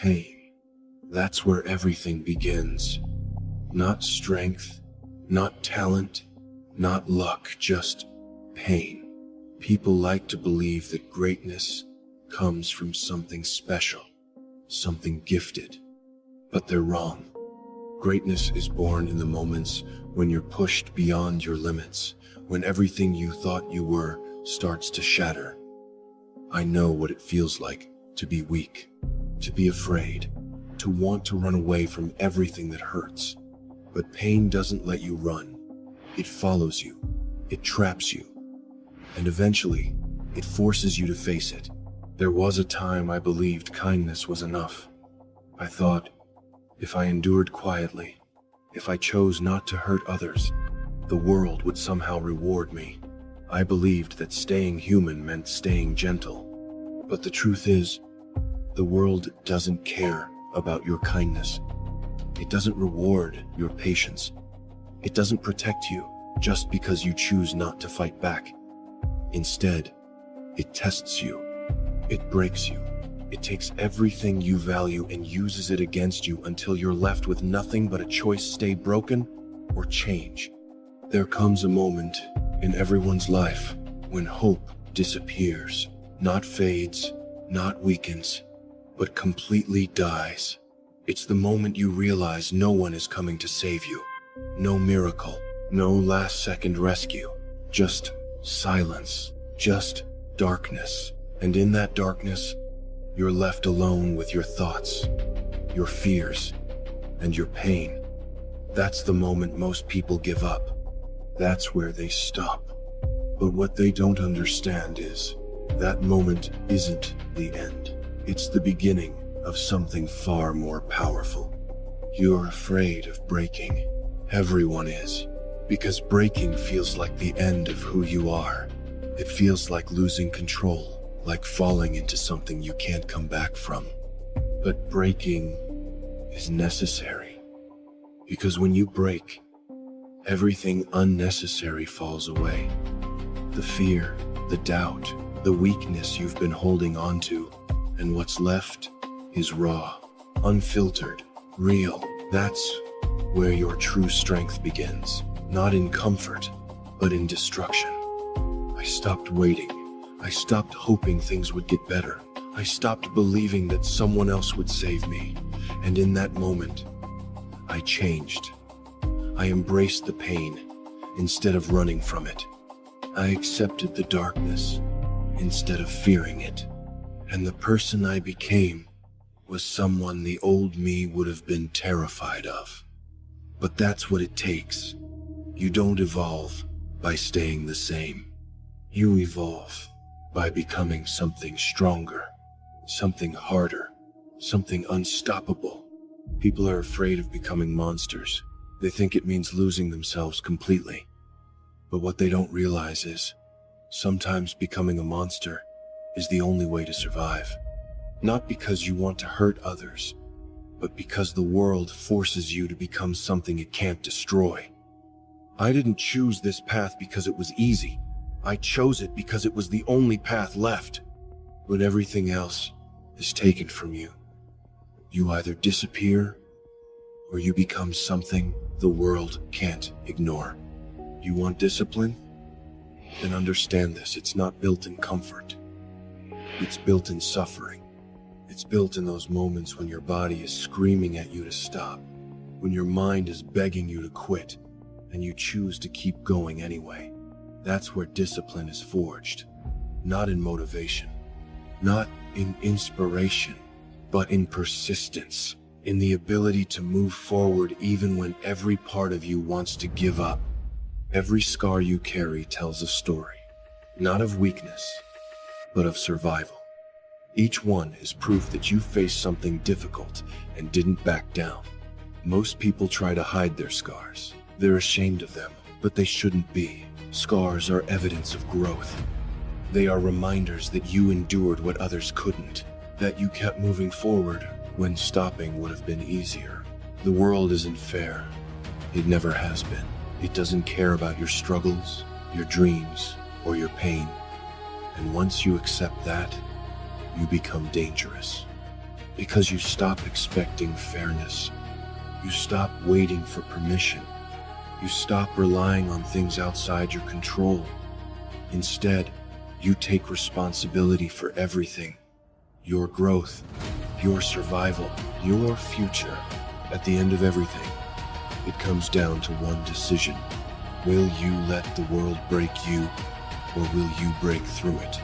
pain. That's where everything begins. Not strength, not talent, not luck, just pain. People like to believe that greatness comes from something special, something gifted. But they're wrong. Greatness is born in the moments when you're pushed beyond your limits, when everything you thought you were starts to shatter. I know what it feels like to be weak, to be afraid, to want to run away from everything that hurts. But pain doesn't let you run. It follows you, it traps you, and eventually, it forces you to face it. There was a time I believed kindness was enough. I thought, if I endured quietly, if I chose not to hurt others, the world would somehow reward me. I believed that staying human meant staying gentle. But the truth is, the world doesn't care about your kindness. It doesn't reward your patience. It doesn't protect you just because you choose not to fight back. Instead, it tests you. It breaks you. It takes everything you value and uses it against you until you're left with nothing but a choice: stay broken or change. There comes a moment in everyone's life when hope disappears, not fades, not weakens, but completely dies. It's the moment you realize no one is coming to save you. No miracle, no last-second rescue, just silence, just darkness. And in that darkness, you're left alone with your thoughts, your fears, and your pain. That's the moment most people give up. That's where they stop. But what they don't understand is that moment isn't the end. It's the beginning of something far more powerful. You're afraid of breaking. Everyone is. Because breaking feels like the end of who you are. It feels like losing control, like falling into something you can't come back from. But breaking is necessary. Because when you break, everything unnecessary falls away. The fear, the doubt, the weakness you've been holding on to, and what's left is raw, unfiltered, real. That's where your true strength begins. Not in comfort, but in destruction. I stopped waiting. I stopped hoping things would get better. I stopped believing that someone else would save me. And in that moment, I changed. I embraced the pain instead of running from it. I accepted the darkness instead of fearing it. And the person I became was someone the old me would have been terrified of. But that's what it takes. You don't evolve by staying the same. You evolve by becoming something stronger, something harder, something unstoppable. People are afraid of becoming monsters. They think it means losing themselves completely. But what they don't realize is, sometimes becoming a monster is the only way to survive. Not because you want to hurt others, but because the world forces you to become something it can't destroy. I didn't choose this path because it was easy. I chose it because it was the only path left. When everything else is taken from you, you either disappear or you become something the world can't ignore. You want discipline? Then understand this: it's not built in comfort. It's built in suffering. It's built in those moments when your body is screaming at you to stop, when your mind is begging you to quit, and you choose to keep going anyway. That's where discipline is forged. Not in motivation, not in inspiration, but in persistence, in the ability to move forward even when every part of you wants to give up. Every scar you carry tells a story, not of weakness, but of survival. Each one is proof that you faced something difficult and didn't back down. Most people try to hide their scars. They're ashamed of them, but they shouldn't be. Scars are evidence of growth. They are reminders that you endured what others couldn't, that you kept moving forward when stopping would have been easier. The world isn't fair. It never has been. It doesn't care about your struggles, your dreams, or your pain. And once you accept that, you become dangerous. Because you stop expecting fairness. You stop waiting for permission. You stop relying on things outside your control. Instead, you take responsibility for everything. Your growth, your survival, your future. At the end of everything, it comes down to one decision. Will you let the world break you, or will you break through it?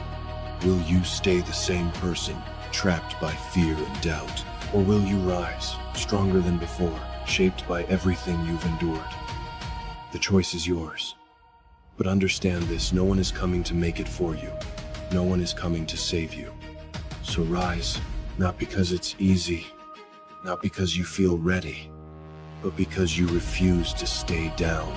Will you stay the same person, trapped by fear and doubt? Or will you rise, stronger than before, shaped by everything you've endured? The choice is yours. But understand this, no one is coming to make it for you. No one is coming to save you. So rise, not because it's easy, not because you feel ready, but because you refuse to stay down.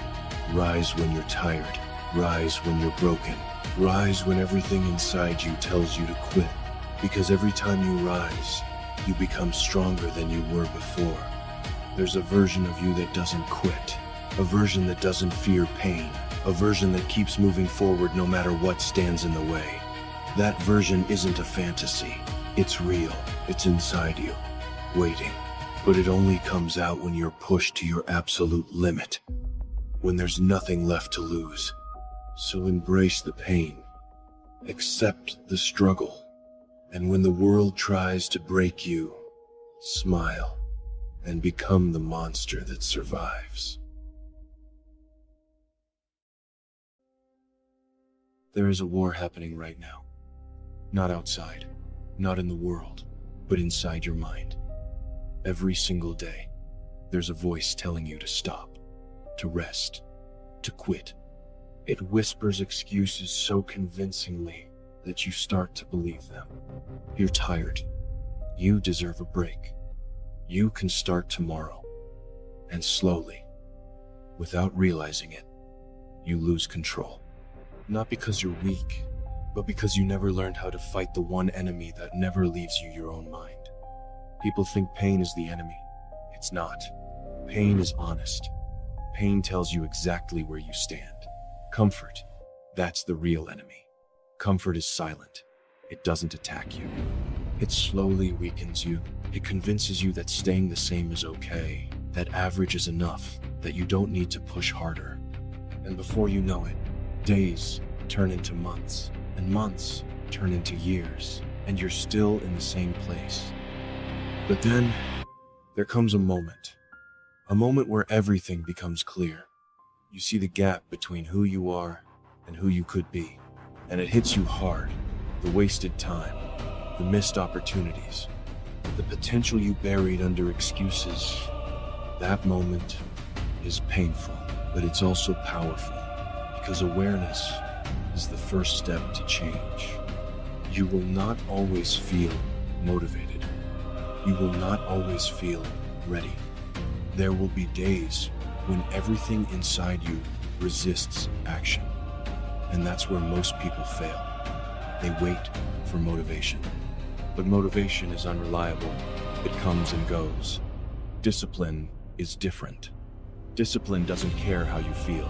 Rise when you're tired. Rise when you're broken. Rise when everything inside you tells you to quit. Because every time you rise, you become stronger than you were before. There's a version of you that doesn't quit. A version that doesn't fear pain. A version that keeps moving forward no matter what stands in the way. That version isn't a fantasy. It's real. It's inside you, waiting. But it only comes out when you're pushed to your absolute limit. When there's nothing left to lose. So embrace the pain. Accept the struggle. And when the world tries to break you, smile and become the monster that survives. There is a war happening right now. Not outside, not in the world, but inside your mind. Every single day, there's a voice telling you to stop, to rest, to quit. It whispers excuses so convincingly that you start to believe them. You're tired. You deserve a break. You can start tomorrow. And slowly, without realizing it, you lose control. Not because you're weak, but because you never learned how to fight the one enemy that never leaves you, your own mind. People think pain is the enemy. It's not. Pain is honest. Pain tells you exactly where you stand. Comfort, that's the real enemy. Comfort is silent. It doesn't attack you. It slowly weakens you. It convinces you that staying the same is okay, that average is enough, that you don't need to push harder. And before you know it, days turn into months, and months turn into years, and you're still in the same place. But then, there comes a moment where everything becomes clear. You see the gap between who you are and who you could be, and it hits you hard. The wasted time, the missed opportunities, the potential you buried under excuses. That moment is painful, but it's also powerful, because awareness is the first step to change. You will not always feel motivated. You will not always feel ready. There will be days when everything inside you resists action. And that's where most people fail. They wait for motivation. But motivation is unreliable. It comes and goes. Discipline is different. Discipline doesn't care how you feel.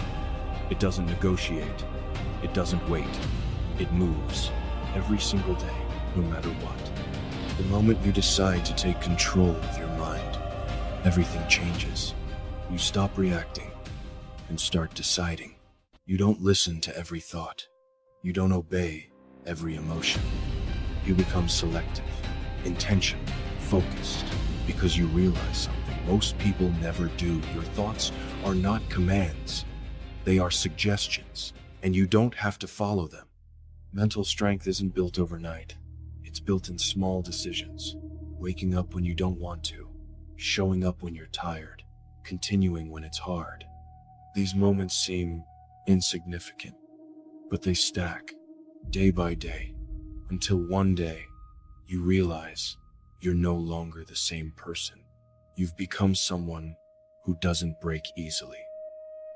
It doesn't negotiate. It doesn't wait. It moves every single day, no matter what. The moment you decide to take control of your mind, everything changes. You stop reacting and start deciding. You don't listen to every thought. You don't obey every emotion. You become selective, intentional, focused, because you realize something most people never do. Your thoughts are not commands. They are suggestions, and you don't have to follow them. Mental strength isn't built overnight. It's built in small decisions. Waking up when you don't want to, showing up when you're tired, continuing when it's hard. These moments seem insignificant, but they stack day by day until one day you realize you're no longer the same person. You've become someone who doesn't break easily.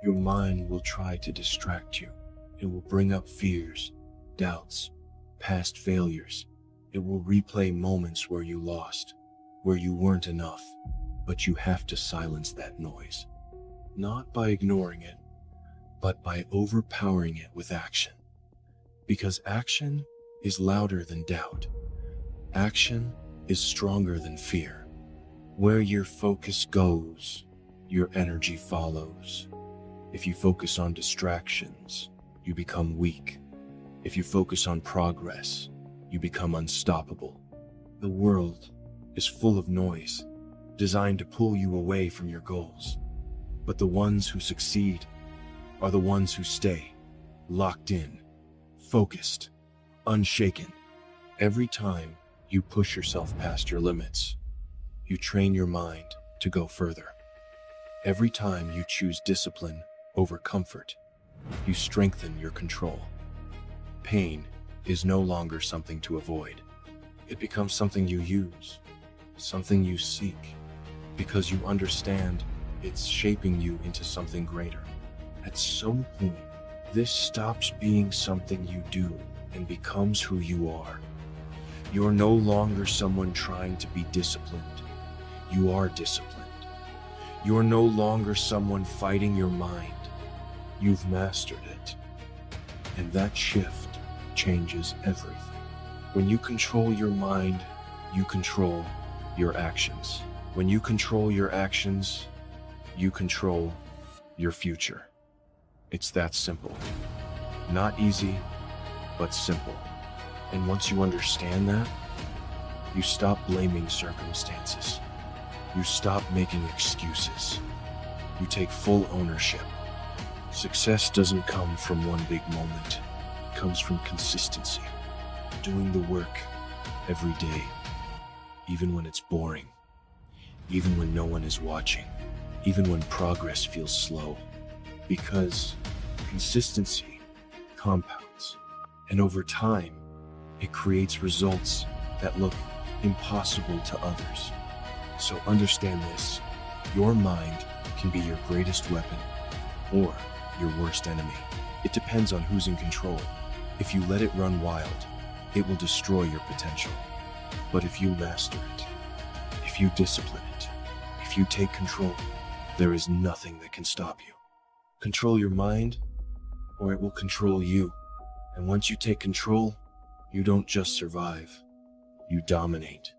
Your mind will try to distract you. It will bring up fears, doubts, past failures. It will replay moments where you lost, where you weren't enough, but you have to silence that noise. Not by ignoring it, but by overpowering it with action. Because action is louder than doubt. Action is stronger than fear. Where your focus goes, your energy follows. If you focus on distractions, you become weak. If you focus on progress, you become unstoppable. The world is full of noise, designed to pull you away from your goals. But the ones who succeed are the ones who stay locked in, focused, unshaken. Every time you push yourself past your limits, you train your mind to go further. Every time you choose discipline over comfort, you strengthen your control. Pain is no longer something to avoid. It becomes something you use, something you seek, because you understand it's shaping you into something greater. At some point, this stops being something you do and becomes who you are. You're no longer someone trying to be disciplined. You are disciplined. You're no longer someone fighting your mind. You've mastered it. And that shift changes everything. When you control your mind, you control your actions. When you control your actions, you control your future. It's that simple. Not easy, but simple. And once you understand that, you stop blaming circumstances. You stop making excuses. You take full ownership. Success doesn't come from one big moment. It comes from consistency. Doing the work every day, even when it's boring, even when no one is watching, even when progress feels slow. Because consistency compounds, and over time, it creates results that look impossible to others. So understand this, your mind can be your greatest weapon or your worst enemy. It depends on who's in control. If you let it run wild, it will destroy your potential. But if you master it, if you discipline it, if you take control, there is nothing that can stop you. Control your mind, or it will control you. And once you take control, you don't just survive, you dominate.